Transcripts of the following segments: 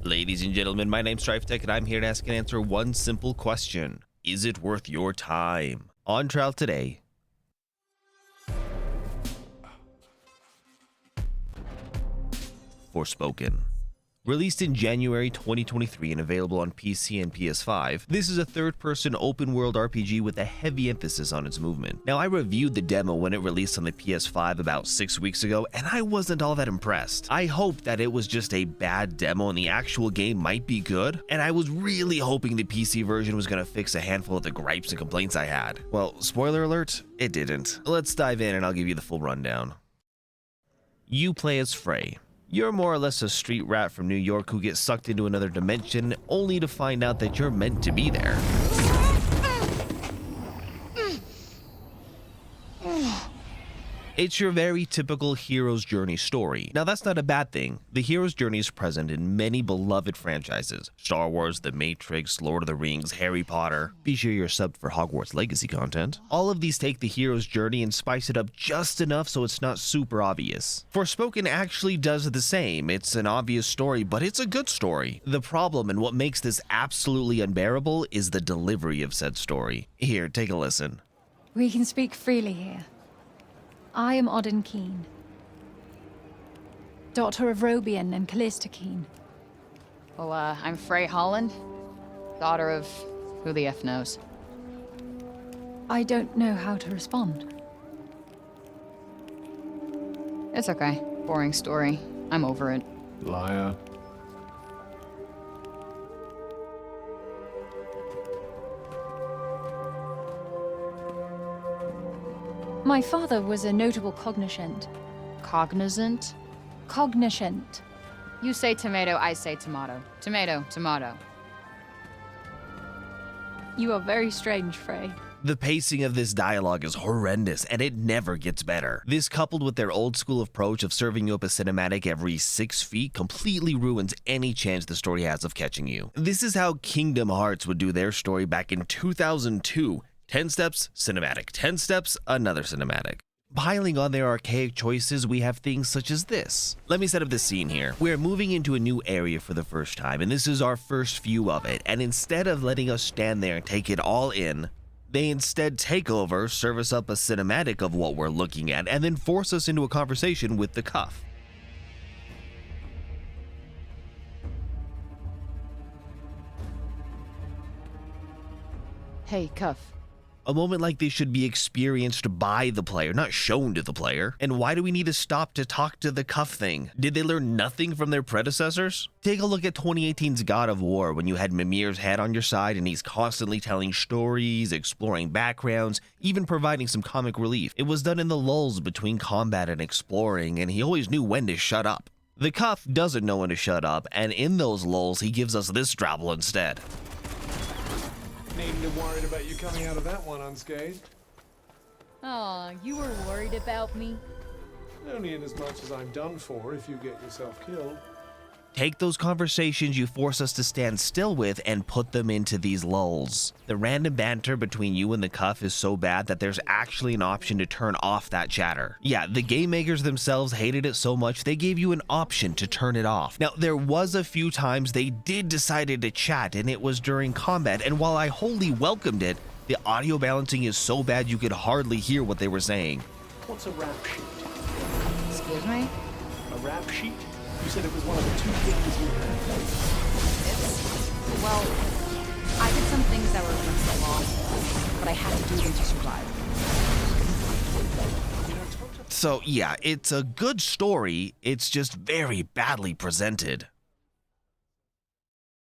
Ladies and gentlemen, my name's Stryftek and I'm here to ask and answer one simple question. Is it worth your time? On trial today. Forspoken. Released in January 2023 and available on PC and PS5, this is a third-person open-world RPG with a heavy emphasis on its movement. Now, I reviewed the demo when it released on the PS5 about 6 weeks ago, and I wasn't all that impressed. I hoped that it was just a bad demo and the actual game might be good, and I was really hoping the PC version was going to fix a handful of the gripes and complaints I had. Well, spoiler alert, it didn't. Let's dive in and I'll give you the full rundown. You play as Frey. You're more or less a street rat from New York who gets sucked into another dimension, only to find out that you're meant to be there. It's your very typical hero's journey story. Now that's not a bad thing. The hero's journey is present in many beloved franchises. Star Wars, The Matrix, Lord of the Rings, Harry Potter. Be sure you're subbed for Hogwarts Legacy content. All of these take the hero's journey and spice it up just enough so it's not super obvious. Forspoken actually does the same. It's an obvious story, but it's a good story. The problem and what makes this absolutely unbearable is the delivery of said story. Here, take a listen. We can speak freely here. I am Odin Keen, daughter of Robian and Callista Keen. Well, I'm Frey Holland, daughter of who the F knows. I don't know how to respond. It's okay. Boring story. I'm over it. Liar. My father was a notable cognoscent. Cognizant? Cognoscent. You say tomato, I say tomato. Tomato, tomato. You are very strange, Frey. The pacing of this dialogue is horrendous, and it never gets better. This, coupled with their old school approach of serving you up a cinematic every 6 feet, completely ruins any chance the story has of catching you. This is how Kingdom Hearts would do their story back in 2002. 10 steps, cinematic. 10 steps, another cinematic. Piling on their archaic choices, we have things such as this. Let me set up the scene here. We're moving into a new area for the first time, and this is our first view of it. And instead of letting us stand there and take it all in, they instead take over, serve us up a cinematic of what we're looking at, and then force us into a conversation with the cuff. Hey, Cuff. A moment like this should be experienced by the player, not shown to the player. And why do we need to stop to talk to the cuff thing? Did they learn nothing from their predecessors? Take a look at 2018's God of War when you had Mimir's head on your side and he's constantly telling stories, exploring backgrounds, even providing some comic relief. It was done in the lulls between combat and exploring, and he always knew when to shut up. The cuff doesn't know when to shut up, and in those lulls he gives us this drabble instead. Needn't have worried about you coming out of that one unscathed. Aw, you were worried about me? Only in as much as I'm done for if you get yourself killed. Take those conversations you force us to stand still with and put them into these lulls. The random banter between you and the cuff is so bad that there's actually an option to turn off that chatter. Yeah, the game makers themselves hated it so much they gave you an option to turn it off. Now, there was a few times they did decide to chat, and it was during combat, and while I wholly welcomed it, the audio balancing is so bad you could hardly hear what they were saying. What's a rap sheet? Excuse me? A rap sheet? You said it was one of the two things you had. Well, I did some things that were against the law, but I had to do them to survive. So yeah, it's a good story, it's just very badly presented.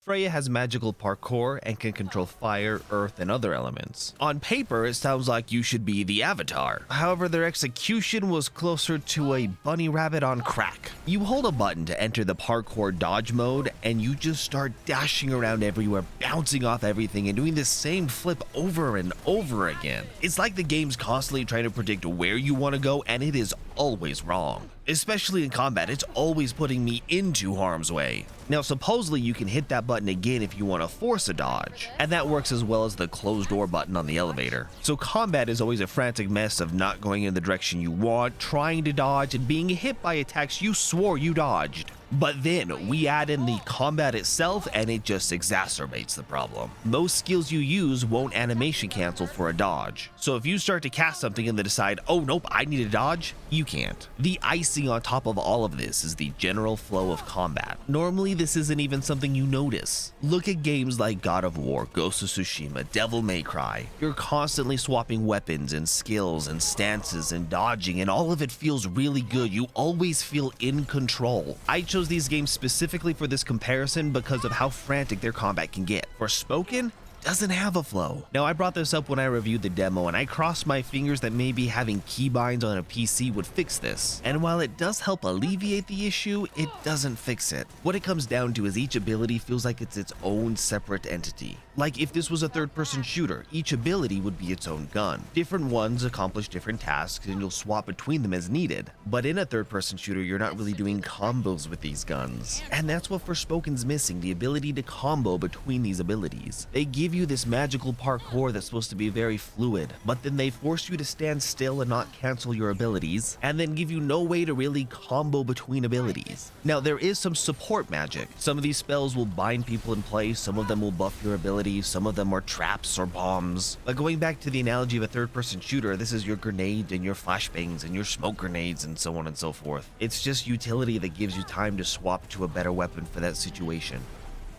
Freya has magical parkour and can control fire, earth, and other elements. On paper, it sounds like you should be the Avatar. However, their execution was closer to a bunny rabbit on crack. You hold a button to enter the parkour dodge mode, and you just start dashing around everywhere, bouncing off everything, and doing the same flip over and over again. It's like the game's constantly trying to predict where you want to go, and it is always wrong. Especially in combat, it's always putting me into harm's way. Now supposedly you can hit that button again if you want to force a dodge, and that works as well as the closed door button on the elevator. So combat is always a frantic mess of not going in the direction you want, trying to dodge, and being hit by attacks you swore you dodged. But then we add in the combat itself and it just exacerbates the problem. Most skills you use won't animation cancel for a dodge. So if you start to cast something and then decide, oh nope, I need a dodge, you can't. The icing on top of all of this is the general flow of combat. Normally this isn't even something you notice. Look at games like God of War, Ghost of Tsushima, Devil May Cry. You're constantly swapping weapons and skills and stances and dodging, and all of it feels really good. You always feel in control. I chose these games specifically for this comparison because of how frantic their combat can get. Forspoken doesn't have a flow. Now I brought this up when I reviewed the demo and I crossed my fingers that maybe having keybinds on a PC would fix this. And while it does help alleviate the issue, it doesn't fix it. What it comes down to is each ability feels like it's its own separate entity. Like if this was a third-person shooter, each ability would be its own gun. Different ones accomplish different tasks and you'll swap between them as needed. But in a third-person shooter, you're not really doing combos with these guns. And that's what Forspoken's missing, the ability to combo between these abilities. They give you this magical parkour that's supposed to be very fluid, but then they force you to stand still and not cancel your abilities, and then give you no way to really combo between abilities. Now there is some support magic. Some of these spells will bind people in place, some of them will buff your abilities, some of them are traps or bombs. But going back to the analogy of a third-person shooter, this is your grenade and your flashbangs and your smoke grenades and so on and so forth. It's just utility that gives you time to swap to a better weapon for that situation.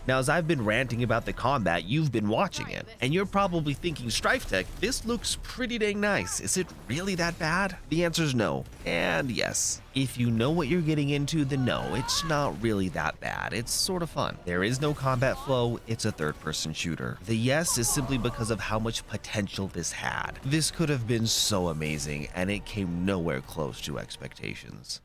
Now, as I've been ranting about the combat, you've been watching it, and you're probably thinking, Stryftek, this looks pretty dang nice. Is it really that bad? The answer is no, and yes. If you know what you're getting into, then no, it's not really that bad. It's sort of fun. There is no combat flow, it's a third-person shooter. The yes is simply because of how much potential this had. This could have been so amazing, and it came nowhere close to expectations.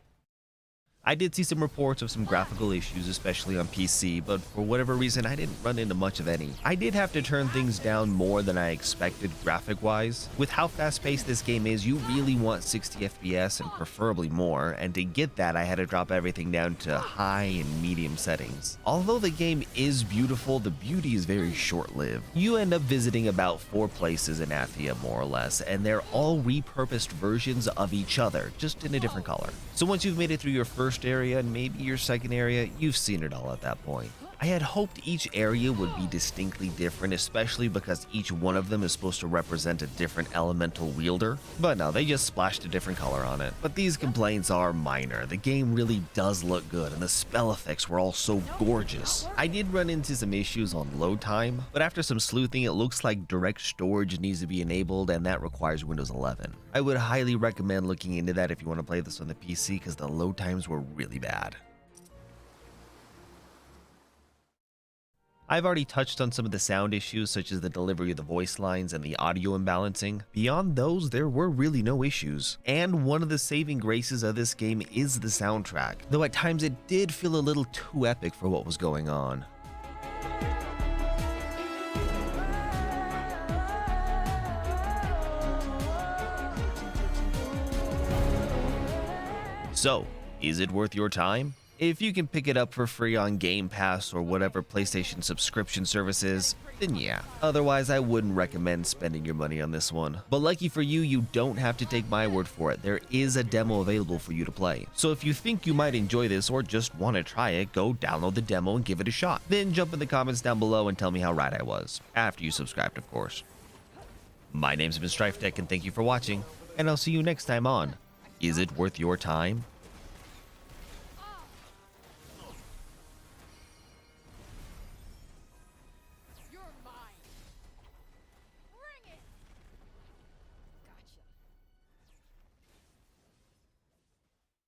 I did see some reports of some graphical issues, especially on PC, but for whatever reason I didn't run into much of any. I did have to turn things down more than I expected graphic-wise. With how fast-paced this game is, you really want 60 FPS and preferably more, and to get that I had to drop everything down to high and medium settings. Although the game is beautiful, the beauty is very short-lived. You end up visiting about 4 places in Athia more or less, and they're all repurposed versions of each other, just in a different color. So once you've made it through your first area and maybe your second area, you've seen it all at that point. I had hoped each area would be distinctly different, especially because each one of them is supposed to represent a different elemental wielder, but no, they just splashed a different color on it. But these complaints are minor. The game really does look good and the spell effects were all so gorgeous. I did run into some issues on load time, but after some sleuthing it looks like direct storage needs to be enabled and that requires Windows 11. I would highly recommend looking into that if you want to play this on the PC because the load times were really bad. I've already touched on some of the sound issues such as the delivery of the voice lines and the audio imbalancing. Beyond those, there were really no issues. And one of the saving graces of this game is the soundtrack, though at times it did feel a little too epic for what was going on. So, is it worth your time? If you can pick it up for free on Game Pass or whatever PlayStation subscription service is, then yeah. Otherwise, I wouldn't recommend spending your money on this one. But lucky for you, you don't have to take my word for it. There is a demo available for you to play. So if you think you might enjoy this or just want to try it, go download the demo and give it a shot. Then jump in the comments down below and tell me how right I was. After you subscribed, of course. My name's been Stryftek and thank you for watching, and I'll see you next time on Is It Worth Your Time?